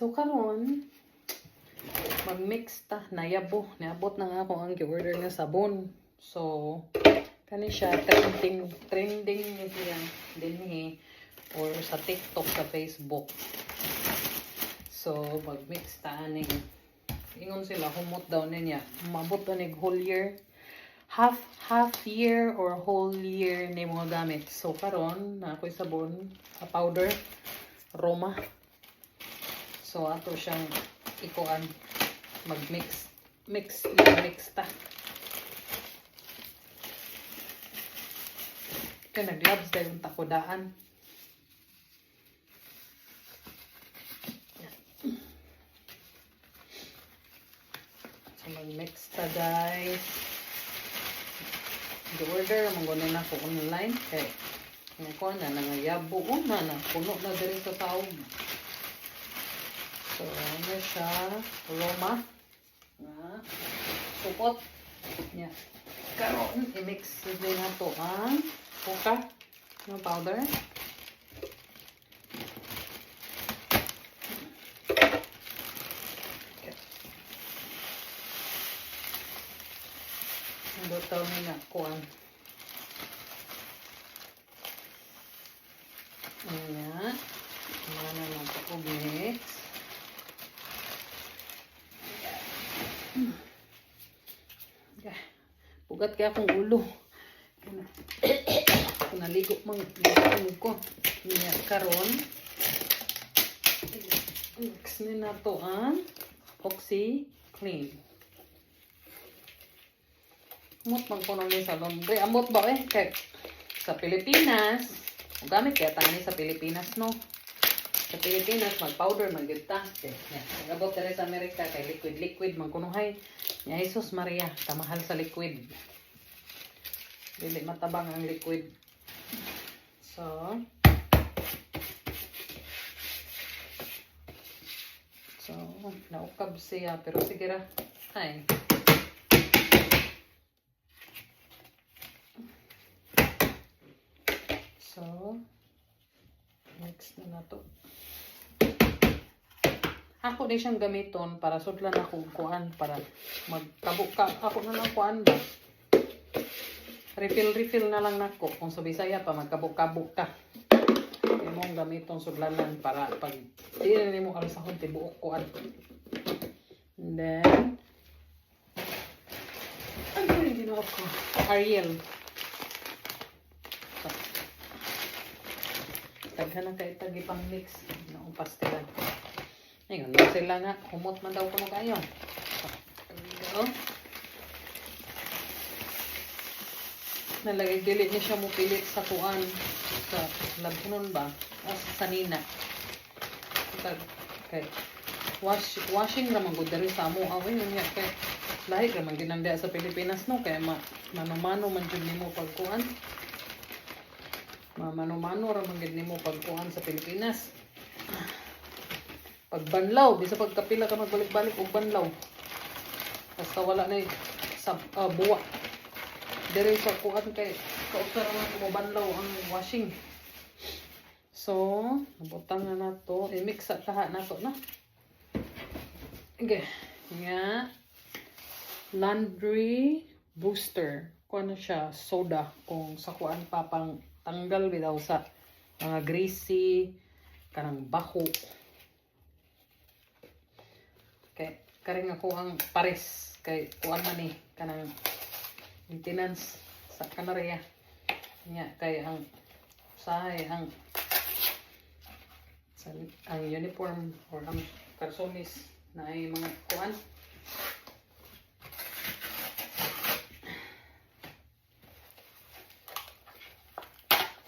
So karon mag-mix ta, nayabo, naabot na nga ako ang gi-order nga sabon. So kani siya trending ni siya dinhi or sa TikTok, sa Facebook. So mag-mix ta ani. Ingon sila humot daw niya. Maabot na nig whole year. Half year or whole year ni mga gamit. So karon na ako'y sabon, a powder, Roma. So ato siyang ikuan mag-mix ta. Kaya nag-gloves dahil yung takodaan. So mag-mix ta guys. Order manggunin na ko online kay ko na nangayabo na puno na diri sa taog. So ano siya, Roma na supot niya. Karon i-mix din nato ang puka no powder. Botol na kuan. Ayan. Mana na ito mix. Pugat kaya akong ulo. Kung naligo mang ko. Ayan. Karon. Mix na ito ang OxiClean. Amot man ko ni sa laundry. Amot ba kay sa Pilipinas, gamit kaya tani sa Pilipinas no. Sa Pilipinas mag-powder man gyud ta. Yeah. Abot dere sa Amerika kay liquid man kuno hay. Ya Jesus Maria, kamahal sa liquid. Dili matabang ang liquid. So naukab siya pero sige ra. Hay. So, mix na to. Ako din siyang gamiton para sudlan ako kuan para magkabuka ako na lang kuan ba. Refill na lang nako kung sa Bisaya pa magkabuk-kabuk ka. Imong gamiton sudlanan para pag di na nimo alsahon tibuok kuan. And then ano rin ginawa ko? Ariel. Taghan kay tagipang mix ng pastilan. Ayun, sila nga humot man daw kuno kayo. So, nalagay dili ni siya mo pilit sa kuan sa labnon ba? Sa nina. Kay washing ra man gud diri sa amo away nya kay lahi ra man ginanda sa Pilipinas no kay mano-mano man jud nimo pagkuan. Mano-mano ra man gid nimo pagkuhan sa Pilipinas. Pagbanlaw, bisa pagkapila ka magbalik-balik og banlaw. Basta wala na sa buwa. Dire sa kuan kay kausar man mo banlaw ang washing. So, nabutang na nato, i-mix sa taha nato na. Okay, nga laundry booster. Kuan na siya soda kung sa kuan pa pang tanggal bitaw sa mga greasy kanang baho. Kay karing ako ang pares kay kuan man ni kanang maintenance sa kanarya. Nya kay ang sahay ang uniform or ang karsonis na ay mga kuan.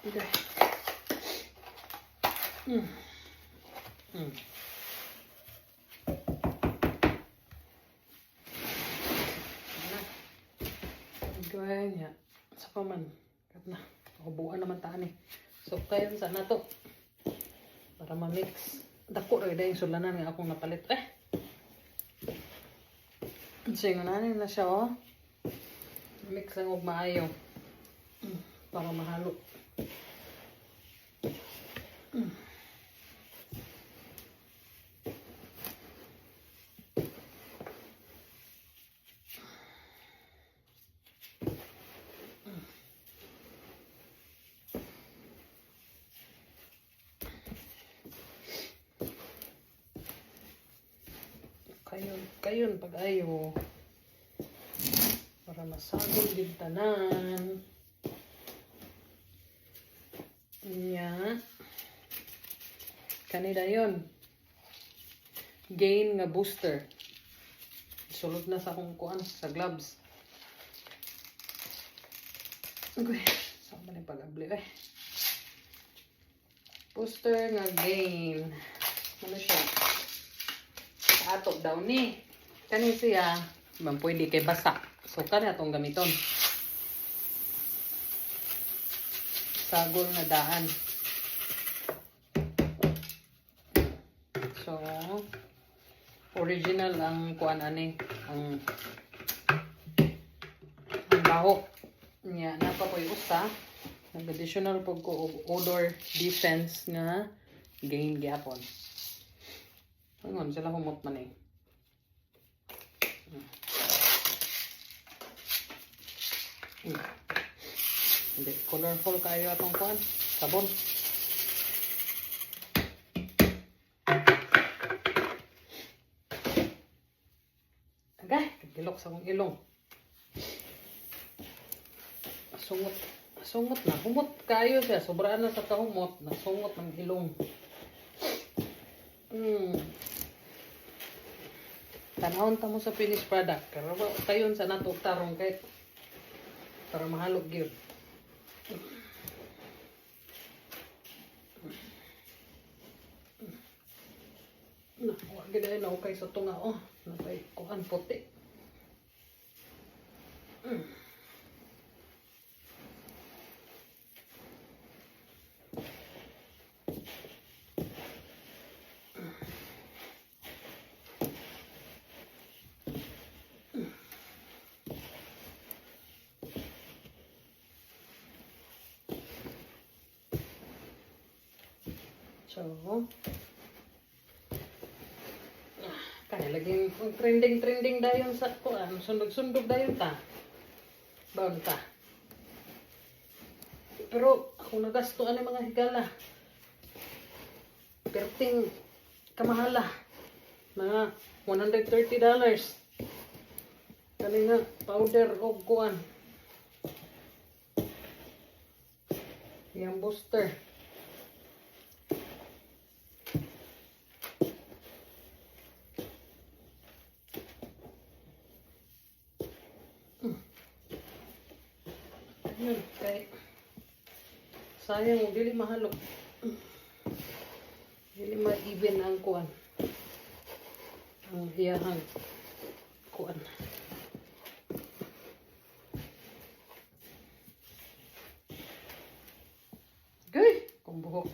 Okay. Gawin niya. Sa paman. Kat na. Hubuan naman taan eh. So, kaya sa na to. Para ma-mix. Dako rin dahil sulanan nga akong napalit. So, yung nanin na siya oh. Mix lang og maayo. Para mahalo. kayon pag ayo. Para masagol din tanan. Nya. Kanina yon. Gain nga booster. Sulod na sa akong kuan sa gloves. Okay. Saan ba na pag-abli eh? Booster nga gain. Ano siya? Ato daw ni. Kani siya. Man pwede kay basa. So kani atong gamiton. Sagol na daan. So original ang kuan ani ang baho niya napapoy usta nag additional pag ko odor defense nga gain gyapon. Angon sila humot man eh. Hindi colorful kayo atong kuan sabon. Agay, kagilok sa akong ilong. Sungot na. Humot kayo siya. Sobraan na sa kahumot. Nasungot ng ilong. Tanahon ta mo sa finished product. Pero kayon sa nato tarong kay para mahalog gyud. Wag gid na okay sa tunga oh. Napay kuan puti. So, kaya laging trending dayon sa kuan, sundog dayon ta. Baon ta. Pero ako nagasto ani mga higala. Perting kamahala. Mga $130. Kani nga powder og kuan. Yang booster. Kay sayang dili mahalok. Dili ma-even ang kuan. Ang iyahang kuan. Gay, kung buhok.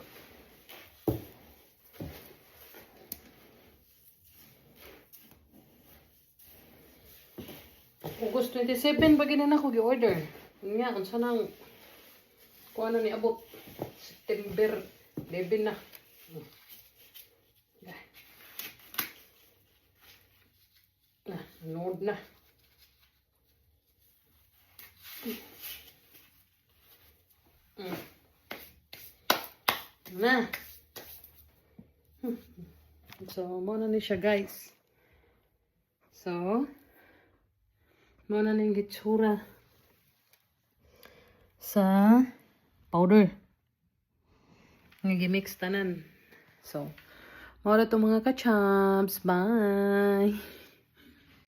August 27 ba ginan ako gi-order. Nga, unsa nang kuha na ni abot September 11 na. Nod na. Na. So, mo na ni siya guys. So, mo na ni gitsura sa powder. Nag-mix tanan. So, mawala to mga ka-champs. Bye!